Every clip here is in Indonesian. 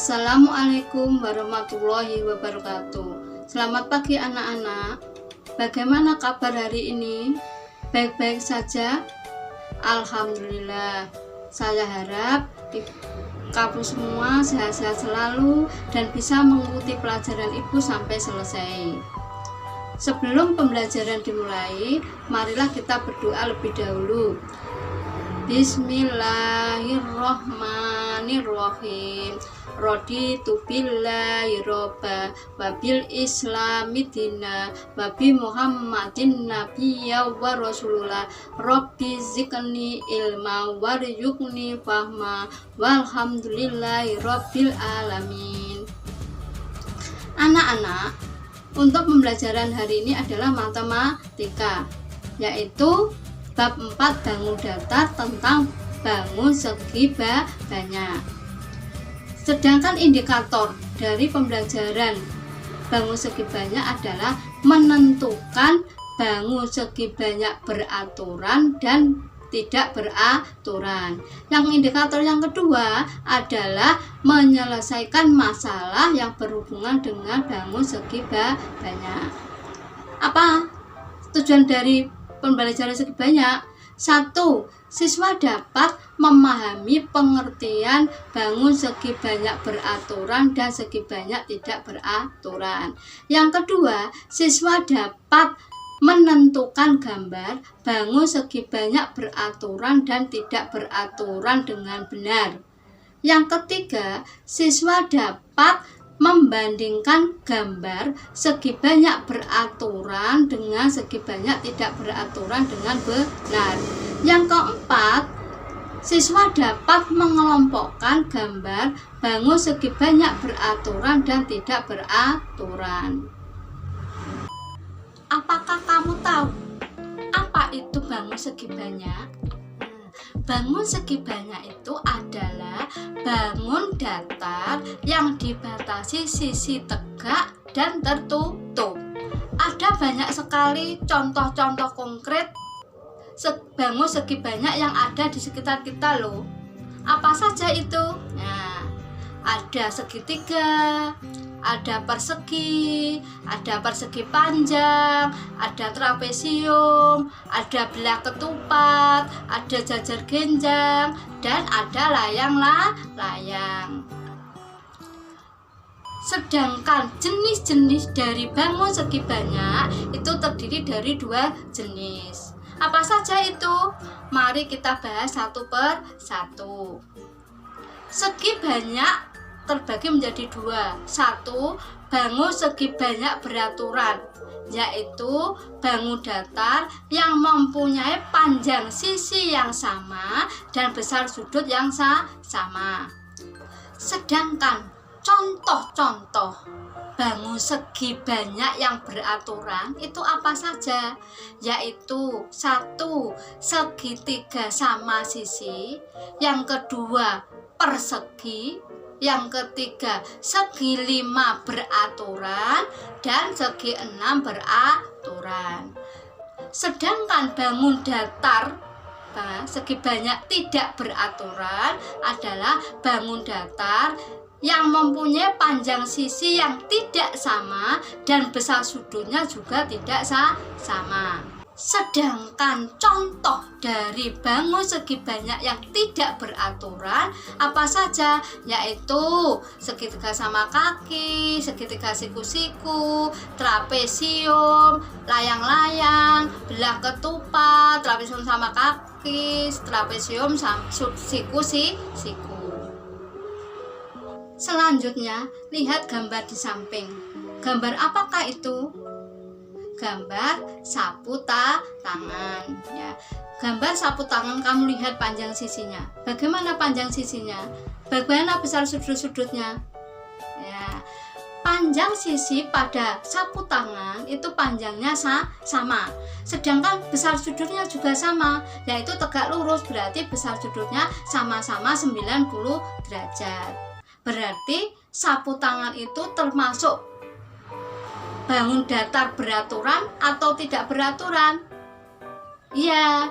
Assalamualaikum warahmatullahi wabarakatuh. Selamat pagi anak-anak. Bagaimana kabar hari ini? Baik-baik saja? Alhamdulillah. Saya harap kamu semua sehat-sehat selalu dan bisa mengikuti pelajaran ibu sampai selesai. Sebelum pembelajaran dimulai, marilah kita berdoa lebih dahulu. Bismillahirrahmanirrahim. Raditu billahi robba wa bil islami dina wa bi muhammadin nabiyya wa rasulullah. Rabbi zikni ilma warzuqni fahma walhamdulillahi rabbil alamin. Anak-anak, untuk pembelajaran hari ini adalah matematika, yaitu bab 4 bangun datar tentang bangun segi banyak. Sedangkan indikator dari pembelajaran bangun segi banyak adalah menentukan bangun segi banyak beraturan dan tidak beraturan. Yang indikator yang kedua adalah menyelesaikan masalah yang berhubungan dengan bangun segi banyak. Apa tujuan dari pembelajaran segi banyak? 1. Siswa dapat memahami pengertian bangun segi banyak beraturan dan segi banyak tidak beraturan. Yang kedua, siswa dapat menentukan gambar bangun segi banyak beraturan dan tidak beraturan dengan benar. Yang ketiga, siswa dapat membandingkan gambar segi banyak beraturan dengan segi banyak tidak beraturan dengan benar. Yang keempat, siswa dapat mengelompokkan gambar bangun segi banyak beraturan dan tidak beraturan. Apakah kamu tahu apa itu bangun segi banyak? Bangun segi banyak itu adalah bangun datar yang dibatasi sisi tegak dan tertutup. Ada banyak sekali contoh-contoh konkret bangun segi banyak yang ada di sekitar kita loh. Apa saja itu? Nah, ada segitiga, ada persegi panjang, ada trapesium, ada belah ketupat, ada jajar genjang, dan ada layang-layang. Sedangkan jenis-jenis dari bangun segi banyak itu terdiri dari 2 jenis. Apa saja itu? Mari kita bahas satu per satu. Segi banyak terbagi menjadi 2. 1. Bangun segi banyak beraturan, yaitu bangun datar yang mempunyai panjang sisi yang sama dan besar sudut yang sama. Sedangkan contoh-contoh bangun segi banyak yang beraturan itu apa saja? Yaitu 1. Segitiga sama sisi, yang kedua persegi, yang ketiga segi 5 beraturan, dan segi 6 beraturan. Sedangkan bangun datar segi banyak tidak beraturan adalah bangun datar yang mempunyai panjang sisi yang tidak sama dan besar sudutnya juga tidak sama. Sedangkan contoh dari bangun segi banyak yang tidak beraturan apa saja? Yaitu segitiga sama kaki, segitiga siku-siku, trapesium, layang-layang, belah ketupat, trapesium sama kaki, trapesium sama siku-siku. Selanjutnya, lihat gambar di samping. Gambar apakah itu? Gambar sapu tangan, ya. Gambar sapu tangan, kamu lihat panjang sisinya. Bagaimana panjang sisinya? Bagaimana besar sudut-sudutnya? Ya. Panjang sisi pada sapu tangan itu panjangnya sama. Sedangkan besar sudutnya juga sama, yaitu tegak lurus, berarti besar sudutnya sama-sama 90 derajat. Berarti sapu tangan itu termasuk bangun datar beraturan atau tidak beraturan? Iya,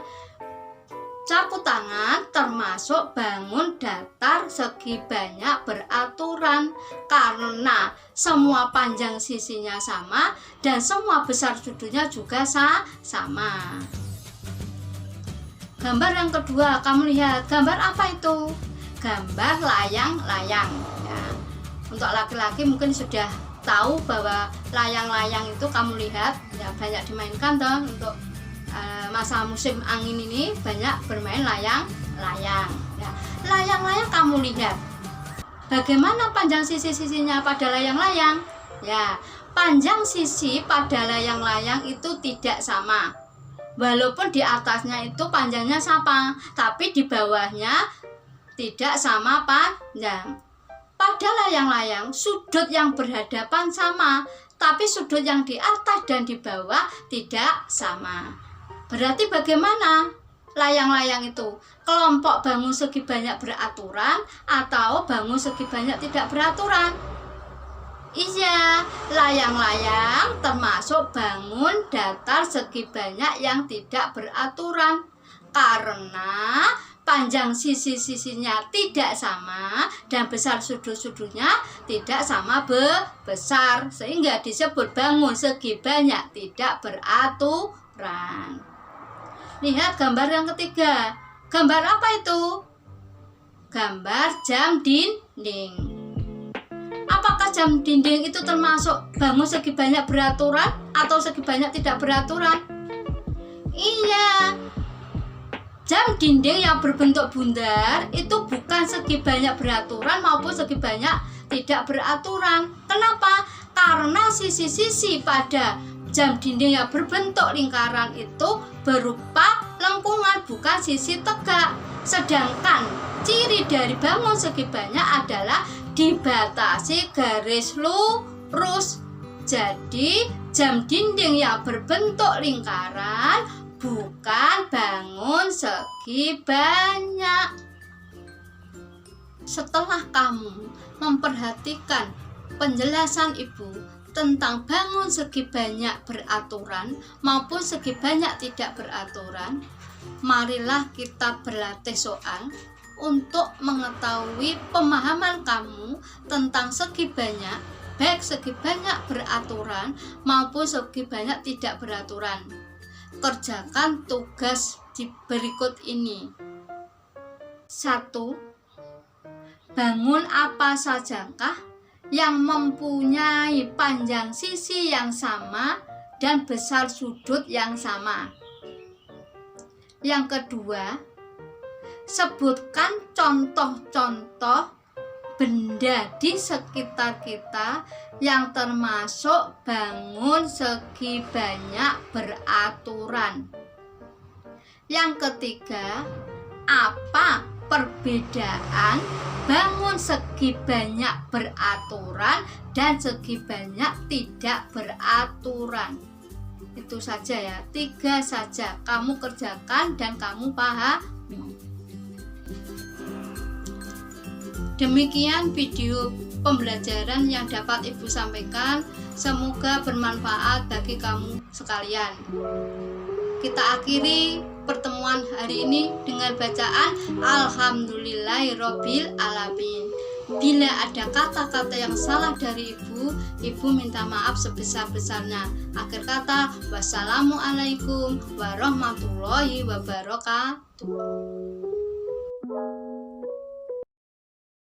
Sapu tangan termasuk bangun datar segi banyak beraturan karena semua panjang sisinya sama dan semua besar sudutnya juga sama. Gambar yang kedua, kamu lihat gambar apa itu? Gambar layang-layang ya. Untuk laki-laki mungkin sudah tahu bahwa layang-layang itu kamu lihat ya, banyak dimainkan toh. Untuk masa musim angin ini banyak bermain layang-layang ya. Layang-layang kamu lihat bagaimana panjang sisi-sisinya pada layang-layang ya. Panjang sisi pada layang-layang itu tidak sama, walaupun di atasnya itu panjangnya sama, tapi di bawahnya tidak sama panjang. Pada layang-layang sudut yang berhadapan sama, tapi sudut yang di atas dan di bawah tidak sama. Berarti bagaimana layang-layang itu? Kelompok bangun segi banyak beraturan atau bangun segi banyak tidak beraturan? Iya, layang-layang termasuk bangun datar segi banyak yang tidak beraturan karena panjang sisi-sisinya tidak sama dan besar sudut-sudutnya tidak sama besar, sehingga disebut bangun segi banyak tidak beraturan. Lihat gambar yang ketiga. Gambar apa itu? Gambar jam dinding. Apakah jam dinding itu termasuk bangun segi banyak beraturan atau segi banyak tidak beraturan? Iya. Jam dinding yang berbentuk bundar itu bukan segi banyak beraturan maupun segi banyak tidak beraturan. Kenapa? Karena sisi-sisi pada jam dinding yang berbentuk lingkaran itu berupa lengkungan, bukan sisi tegak. Sedangkan ciri dari bangun segi banyak adalah dibatasi garis lurus. Jadi jam dinding yang berbentuk lingkaran bukan bangun segi banyak. Setelah kamu memperhatikan penjelasan ibu tentang bangun segi banyak beraturan maupun segi banyak tidak beraturan, marilah kita berlatih soal untuk mengetahui pemahaman kamu tentang segi banyak, baik segi banyak beraturan maupun segi banyak tidak beraturan. Kerjakan tugas di berikut ini. 1. Bangun apa sajakah yang mempunyai panjang sisi yang sama dan besar sudut yang sama? Yang kedua, sebutkan contoh-contoh benda di sekitar kita yang termasuk bangun segi banyak beraturan. Yang ketiga, apa perbedaan bangun segi banyak beraturan dan segi banyak tidak beraturan? Itu saja ya, 3 saja. Kamu kerjakan dan kamu pahami. Demikian video pembelajaran yang dapat Ibu sampaikan. Semoga bermanfaat bagi kamu sekalian. Kita akhiri pertemuan hari ini dengan bacaan Alhamdulillahirobbil alamin. Bila ada kata-kata yang salah dari Ibu minta maaf sebesar-besarnya. Akhir kata, wassalamualaikum warahmatullahi wabarakatuh.